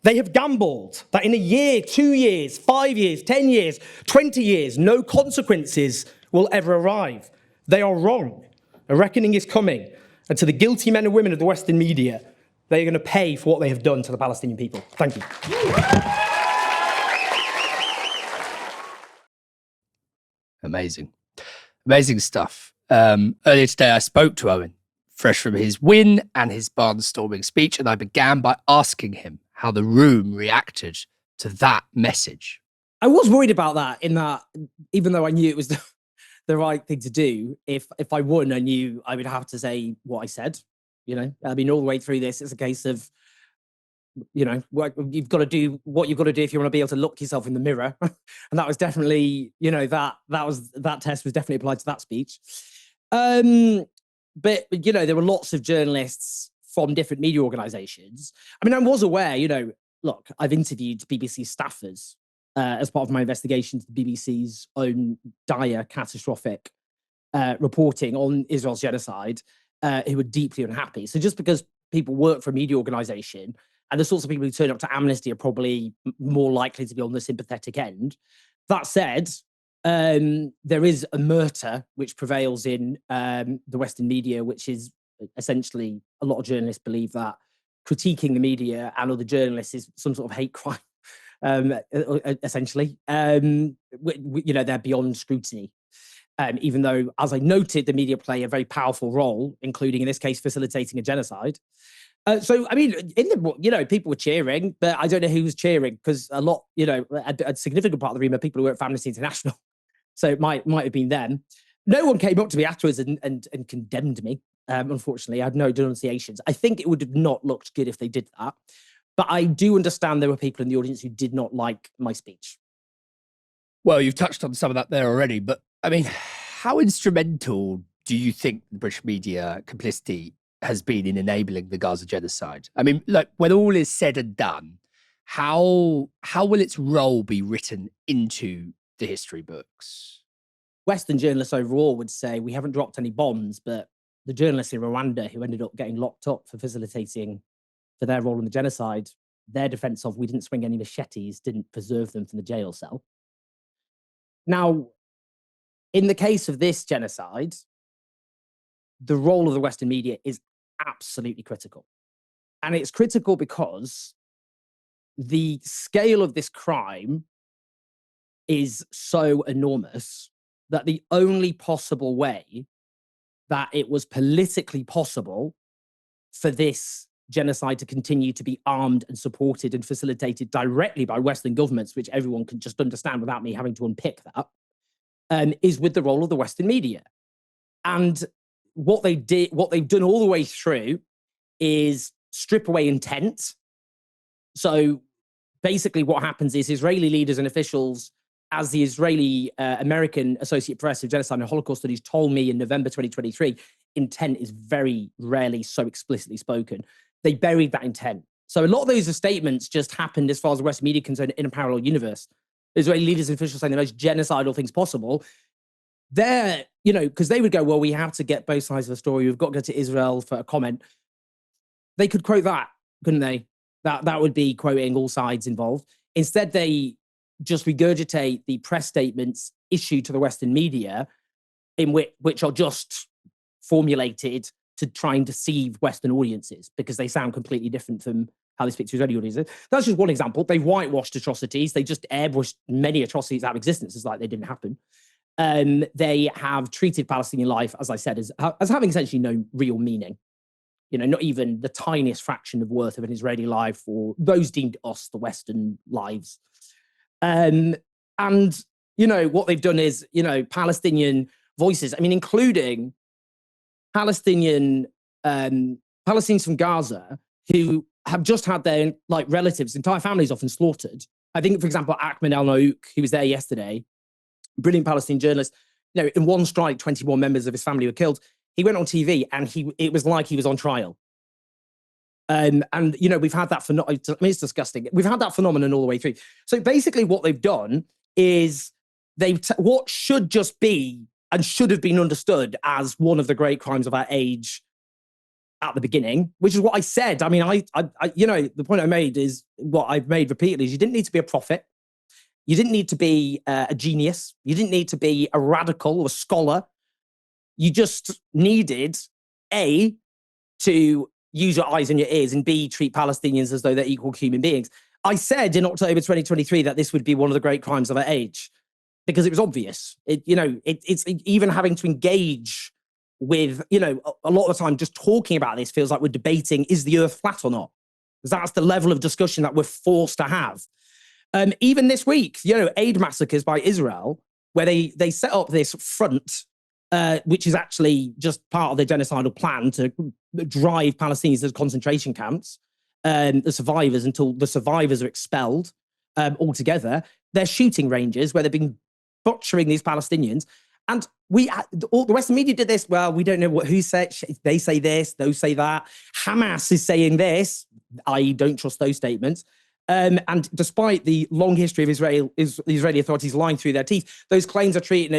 They have gambled that in a year, 2 years, 5 years, 10 years, 20 years, no consequences will ever arrive. They are wrong. A reckoning is coming. And to the guilty men and women of the Western media, they are going to pay for what they have done to the Palestinian people. Thank you. Amazing. Amazing stuff. Earlier today, I spoke to Owen, fresh from his win and his barnstorming speech, and I began by asking him how the room reacted to that message. I was worried about that, in that, even though I knew it was the right thing to do, if I won, I knew I would have to say what I said. You know, I mean, all the way through this, it's a case of, you know, you've got to do what you've got to do if you want to be able to look yourself in the mirror. And that was definitely, you know, that test was definitely applied to that speech. But, you know, there were lots of journalists from different media organizations. I mean, I was aware, you know, look, I've interviewed BBC staffers as part of my investigation to the BBC's own dire, catastrophic reporting on Israel's genocide, who were deeply unhappy. So just because people work for a media organization, and the sorts of people who turn up to Amnesty are probably more likely to be on the sympathetic end. That said, there is a murder which prevails in the Western media, which is essentially, a lot of journalists believe that critiquing the media and other journalists is some sort of hate crime, essentially. You know, they're beyond scrutiny. Even though, as I noted, the media play a very powerful role, including in this case, facilitating a genocide. So, I mean, you know, people were cheering, but I don't know who was cheering, because a lot, you know, a significant part of the room are people who work for Amnesty International. So it might have been them. No one came up to me afterwards and condemned me. Unfortunately, I had no denunciations. I think it would have not looked good if they did that. But I do understand there were people in the audience who did not like my speech. Well, you've touched on some of that there already, but I mean, how instrumental do you think the British media complicity has been in enabling the Gaza genocide? I mean, like, when all is said and done, how will its role be written into the history books? Western journalists overall would say we haven't dropped any bombs, but the journalists in Rwanda who ended up getting locked up for facilitating for their role in the genocide, their defense of we didn't swing any machetes didn't preserve them from the jail cell. Now, in the case of this genocide, the role of the Western media is absolutely critical. And it's critical because the scale of this crime is so enormous that the only possible way that it was politically possible for this genocide to continue to be armed and supported and facilitated directly by Western governments, which everyone can just understand without me having to unpick that, is with the role of the Western media. And what they've done all the way through is strip away intent. So basically what happens is Israeli leaders and officials, as the Israeli American Associate Professor of Genocide and Holocaust Studies told me in November 2023, intent is very rarely so explicitly spoken. They buried that intent. So a lot of those statements just happened, as far as the Western media concerned, in a parallel universe. Israeli leaders and officials saying the most genocidal things possible. They're, because they would go, well, we have to get both sides of the story. We've got to go to Israel for a comment. They could quote that, couldn't they? That would be quoting all sides involved. Instead, they just regurgitate the press statements issued to the Western media, in which are just formulated to try and deceive Western audiences because they sound completely different from how they speak to Israeli audiences. That's just one example. They've whitewashed atrocities. They just airbrushed many atrocities out of existence as like they didn't happen. They have treated Palestinian life, as I said, as having essentially no real meaning. Not even the tiniest fraction of worth of an Israeli life or those deemed us, the Western lives. And what they've done is, Palestinian voices, including Palestinians from Gaza who have just had their relatives, entire families often slaughtered. I think, for example, Ahmed al-Naouk, who was there yesterday, brilliant Palestinian journalist, in one strike, 21 members of his family were killed. He went on TV and it was like he was on trial. We've had that phenomenon. It's disgusting. We've had that phenomenon all the way through. So basically what they've done is what should just be and should have been understood as one of the great crimes of our age at the beginning, which is what I said. The point I made is what I've made repeatedly is you didn't need to be a prophet. You didn't need to be a genius. You didn't need to be a radical or a scholar. You just needed, A, to use your eyes and your ears, and B, treat Palestinians as though they're equal human beings. I said in October 2023 that this would be one of the great crimes of our age because it was obvious. It's even having to engage with, a lot of the time just talking about this feels like we're debating, is the earth flat or not? Because that's the level of discussion that we're forced to have. Even this week, aid massacres by Israel, where they set up this front, which is actually just part of their genocidal plan to drive Palestinians to concentration camps, the survivors, until the survivors are expelled altogether. They're shooting ranges where they've been butchering these Palestinians. And the Western media did this. Well, we don't know who said. They say this, those say that. Hamas is saying this. I don't trust those statements. And despite the long history of the Israeli authorities lying through their teeth, those claims are treated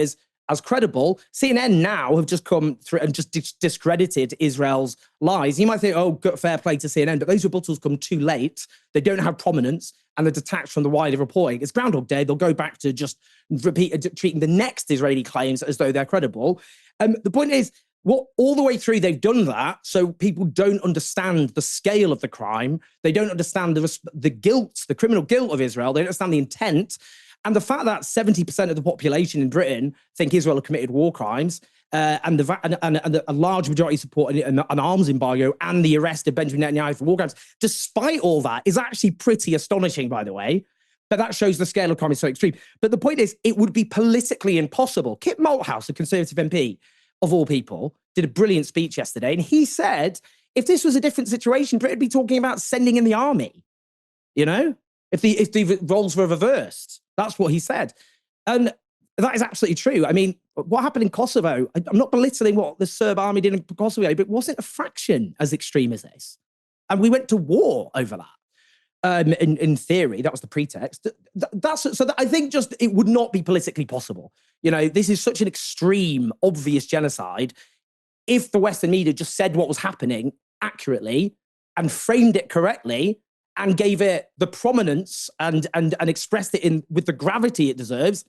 as credible. CNN now have just come through and just discredited Israel's lies. You might think, oh, fair play to CNN, but those rebuttals come too late. They don't have prominence and they're detached from the wider reporting. It's Groundhog Day. They'll go back to just treating the next Israeli claims as though they're credible. The point is, all the way through, they've done that so people don't understand the scale of the crime. They don't understand the guilt, the criminal guilt of Israel. They don't understand the intent. And the fact that 70% of the population in Britain think Israel have committed war crimes, and a large majority support an arms embargo and the arrest of Benjamin Netanyahu for war crimes, despite all that, is actually pretty astonishing, by the way. But that shows the scale of crime is so extreme. But the point is, it would be politically impossible. Kit Malthouse, a Conservative MP, of all people, did a brilliant speech yesterday. And he said, if this was a different situation, Britain would be talking about sending in the army, if the roles were reversed. That's what he said. And that is absolutely true. What happened in Kosovo, I'm not belittling what the Serb army did in Kosovo, but it wasn't a fraction as extreme as this. And we went to war over that. In theory, that was the pretext. I think just it would not be politically possible. This is such an extreme, obvious genocide. If the Western media just said what was happening accurately and framed it correctly and gave it the prominence and expressed it with the gravity it deserves,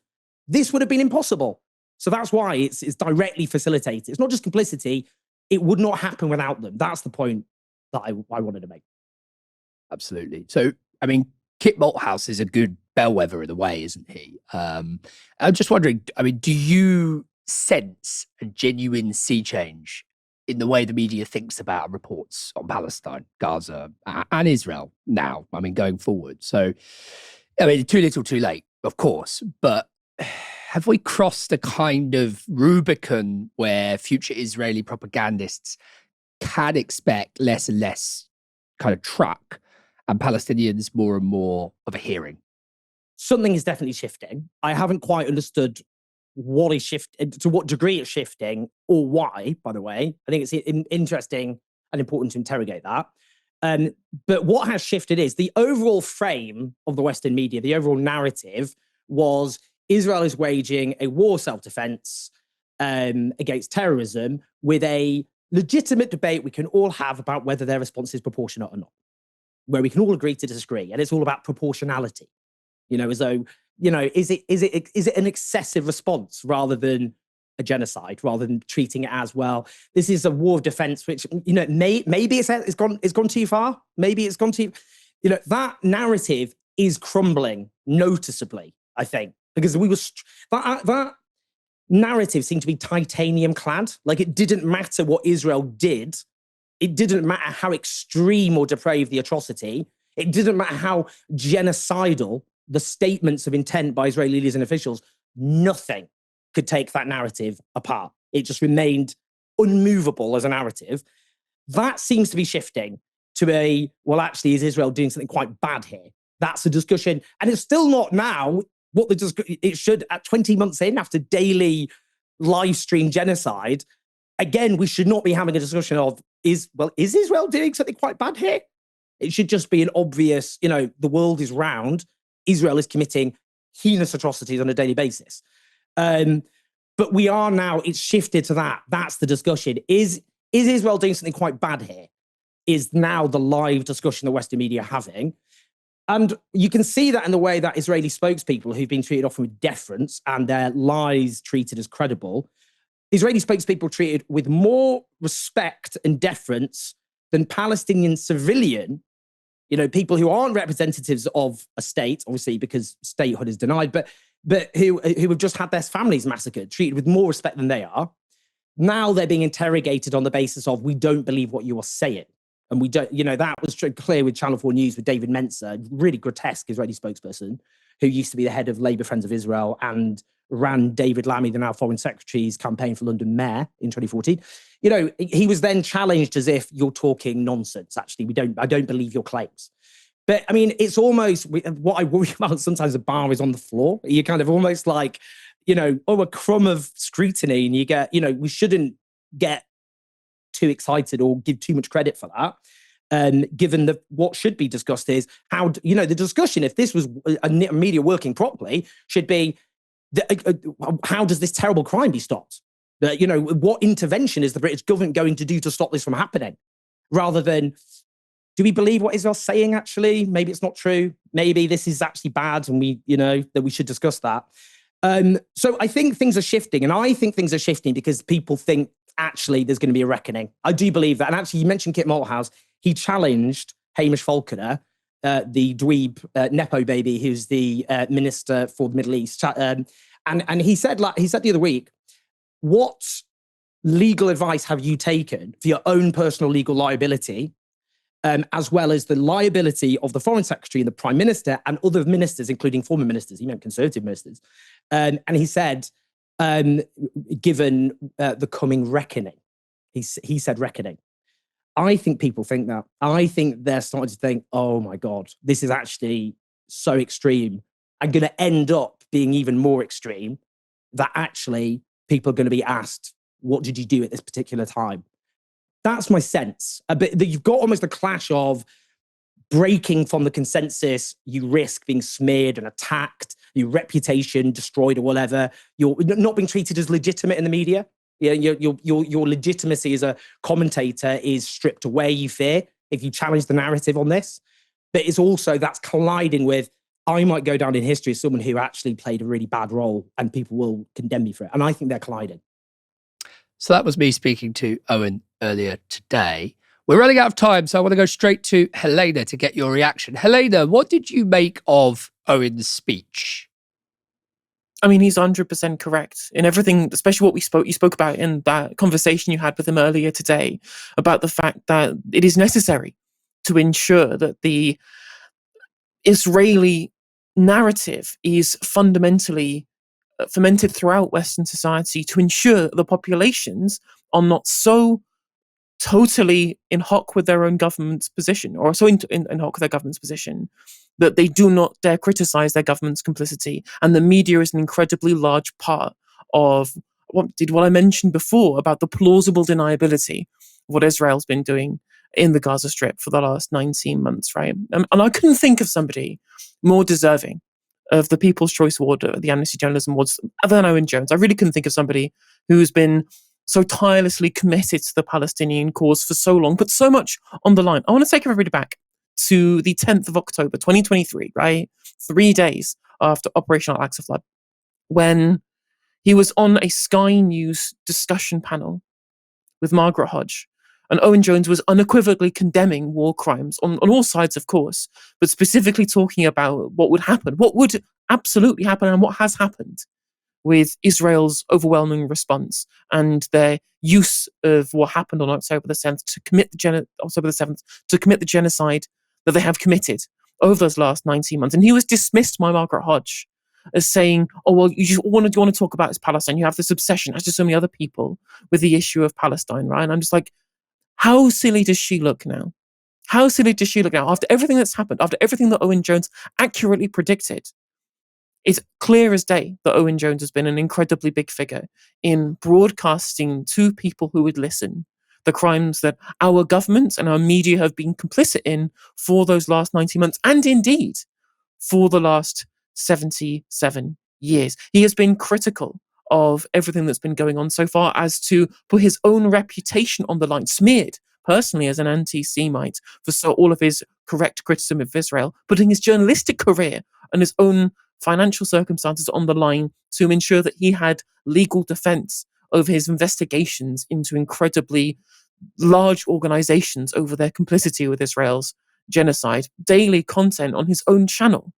this would have been impossible. So that's why it's directly facilitated. It's not just complicity. It would not happen without them. That's the point that I wanted to make. Absolutely. So, Kit Malthouse is a good bellwether in a way, isn't he? I'm just wondering, do you sense a genuine sea change in the way the media thinks about reports on Palestine, Gaza, and Israel now, going forward? So, too little, too late, of course, but have we crossed a kind of Rubicon where future Israeli propagandists can expect less and less kind of track and Palestinians more and more of a hearing? Something is definitely shifting. I haven't quite understood what is shifting, to what degree it's shifting, or why, by the way. I think it's interesting and important to interrogate that. But what has shifted is the overall frame of the Western media, the overall narrative was Israel is waging a war self-defense against terrorism with a legitimate debate we can all have about whether their response is proportionate or not, where we can all agree to disagree. And it's all about proportionality, as though, is it an excessive response rather than a genocide, rather than treating it as, well, this is a war of defense, which, maybe it's gone too far. Maybe it's gone too, that narrative is crumbling noticeably, I think, because that narrative seemed to be titanium clad. Like, it didn't matter what Israel did. It didn't matter how extreme or depraved the atrocity. It didn't matter how genocidal the statements of intent by Israeli leaders and officials. Nothing could take that narrative apart. It just remained unmovable as a narrative. That seems to be shifting to well, actually, is Israel doing something quite bad here? That's a discussion. And it's still not now what it should, at 20 months in, after daily live stream genocide. Again, we should not be having a discussion of, is Israel doing something quite bad here? It should just be an obvious, the world is round. Israel is committing heinous atrocities on a daily basis. But we are now, it's shifted to that. That's the discussion. Is Israel doing something quite bad here? Is now the live discussion the Western media are having. And you can see that in the way that Israeli spokespeople, who've been treated often with deference and their lies treated as credible, Israeli spokespeople treated with more respect and deference than Palestinian civilian, people who aren't representatives of a state, obviously, because statehood is denied, but who have just had their families massacred, treated with more respect than they are. Now they're being interrogated on the basis of, we don't believe what you are saying. And we don't, that was clear with Channel 4 News with David Menzer, really grotesque Israeli spokesperson, who used to be the head of Labour Friends of Israel and ran David Lammy, the now Foreign Secretary's campaign for London Mayor in 2014. He was then challenged as if, you're talking nonsense. Actually, I don't believe your claims. But I mean, it's almost, what I worry about sometimes, the bar is on the floor. You're kind of almost like, a crumb of scrutiny, and you get, we shouldn't get too excited or give too much credit for that. Given that what should be discussed is how, the discussion, if this was a media working properly, should be, how does this terrible crime be stopped? What intervention is the British government going to do to stop this from happening? Rather than, do we believe what Israel's saying, actually? Maybe it's not true. Maybe this is actually bad, and that we should discuss that. So I think things are shifting, and I think things are shifting because people think, actually, there's going to be a reckoning. I do believe that. And actually, you mentioned Kit Malthouse. He challenged Hamish Falconer, the dweeb Nepo baby, who's the minister for the Middle East. And he said the other week, what legal advice have you taken for your own personal legal liability, as well as the liability of the Foreign Secretary and the Prime Minister and other ministers, including former ministers, he meant Conservative ministers. And he said, given the coming reckoning, he said reckoning. I think people think that. I think they're starting to think, oh my God, this is actually so extreme and going to end up being even more extreme, that actually people are going to be asked, what did you do at this particular time? That's my sense. But you've got almost a clash of breaking from the consensus. You risk being smeared and attacked, your reputation destroyed or whatever. You're not being treated as legitimate in the media. Your legitimacy as a commentator is stripped away, you fear, if you challenge the narrative on this. But it's also, that's colliding with, I might go down in history as someone who actually played a really bad role and people will condemn me for it. And I think they're colliding. So that was me speaking to Owen earlier today. We're running out of time, so I want to go straight to Helena to get your reaction. Helena, what did you make of Owen's speech? I mean, he's 100% correct in everything, especially what you spoke about in that conversation you had with him earlier today, about the fact that it is necessary to ensure that the Israeli narrative is fundamentally fermented throughout Western society to ensure the populations are not so totally in hoc with their own government's position, or so in hoc with their government's position, that they do not dare criticize their government's complicity. And the media is an incredibly large part of what I mentioned before about the plausible deniability of what Israel's been doing in the Gaza Strip for the last 19 months, right? And I couldn't think of somebody more deserving of the People's Choice Award, the Amnesty Journalism Awards, than Owen Jones. I really couldn't think of somebody who's been so tirelessly committed to the Palestinian cause for so long, put so much on the line. I want to take everybody back to the 10th of October, 2023, right? 3 days after Operation Al-Aqsa Flood, when he was on a Sky News discussion panel with Margaret Hodge. And Owen Jones was unequivocally condemning war crimes on all sides, of course, but specifically talking about what would happen, what would absolutely happen, and what has happened with Israel's overwhelming response and their use of what happened on October the 7th to commit the genocide that they have committed over those last 19 months. And he was dismissed by Margaret Hodge as saying, oh, well, you want to talk about is Palestine. You have this obsession, as do so many other people, with the issue of Palestine, right? And I'm just like, how silly does she look now? How silly does she look now? After everything that's happened, after everything that Owen Jones accurately predicted, it's clear as day that Owen Jones has been an incredibly big figure in broadcasting to people who would listen the crimes that our governments and our media have been complicit in for those last 90 months, and indeed for the last 77 years. He has been critical of everything that's been going on so far as to put his own reputation on the line, smeared personally as an anti-Semite for all of his correct criticism of Israel, putting his journalistic career and his own financial circumstances on the line to ensure that he had legal defense over his investigations into incredibly large organizations over their complicity with Israel's genocide. Daily content on his own channel,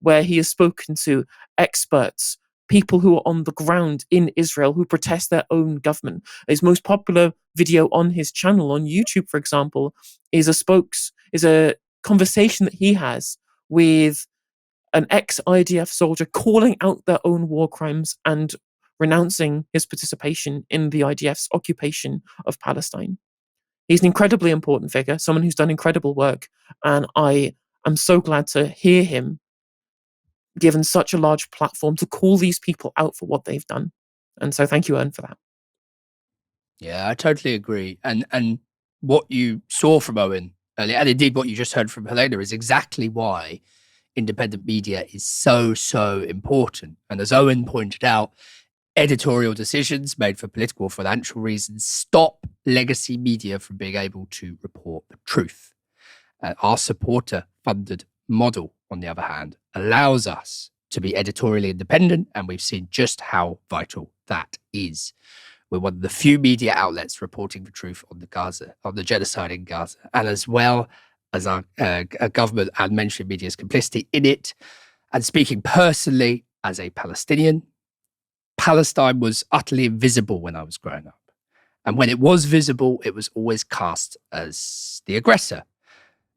where he has spoken to experts, people who are on the ground in Israel who protest their own government. His most popular video on his channel on YouTube, for example, is a conversation that he has with an ex-IDF soldier calling out their own war crimes and renouncing his participation in the IDF's occupation of Palestine. He's an incredibly important figure, someone who's done incredible work, and I am so glad to hear him given such a large platform to call these people out for what they've done. And so thank you, Owen, for that. Yeah, I totally agree. And what you saw from Owen earlier, and indeed what you just heard from Helena, is exactly why independent media is so important. And as Owen pointed out, editorial decisions made for political or financial reasons stop legacy media from being able to report the truth. Our supporter-funded model, on the other hand, allows us to be editorially independent, and we've seen just how vital that is. We're one of the few media outlets reporting the truth on the genocide in Gaza, and as well as our government and mainstream media's complicity in it. And speaking personally as a Palestinian, Palestine was utterly invisible when I was growing up. And when it was visible, it was always cast as the aggressor.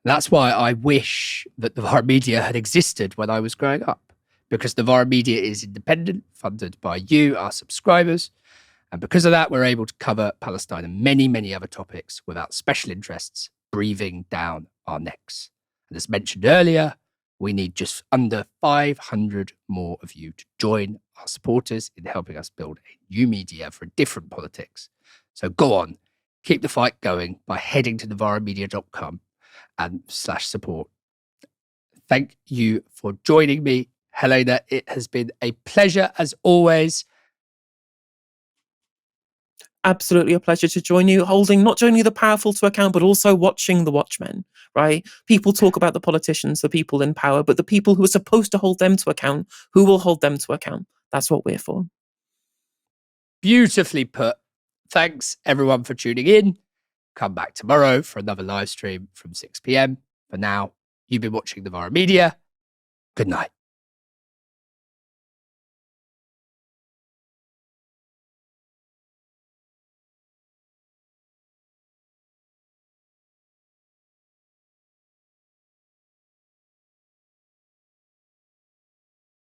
That's why I wish that Novara Media had existed when I was growing up, because Novara Media is independent, funded by you, our subscribers. And because of that, we're able to cover Palestine and many other topics without special interests breathing down our necks. And as mentioned earlier, we need just under 500 more of you to join our supporters in helping us build a new media for a different politics. So go on, keep the fight going by heading to novaramedia.com and /support. Thank you for joining me, Helena. It has been a pleasure as always. Absolutely a pleasure to join you, holding not only the powerful to account, but also watching the watchmen, right? People talk about the politicians, the people in power, but the people who are supposed to hold them to account, who will hold them to account? That's what we're for. Beautifully put. Thanks everyone for tuning in. Come back tomorrow for another live stream from 6 p.m. For now, you've been watching Novara Media. Good night.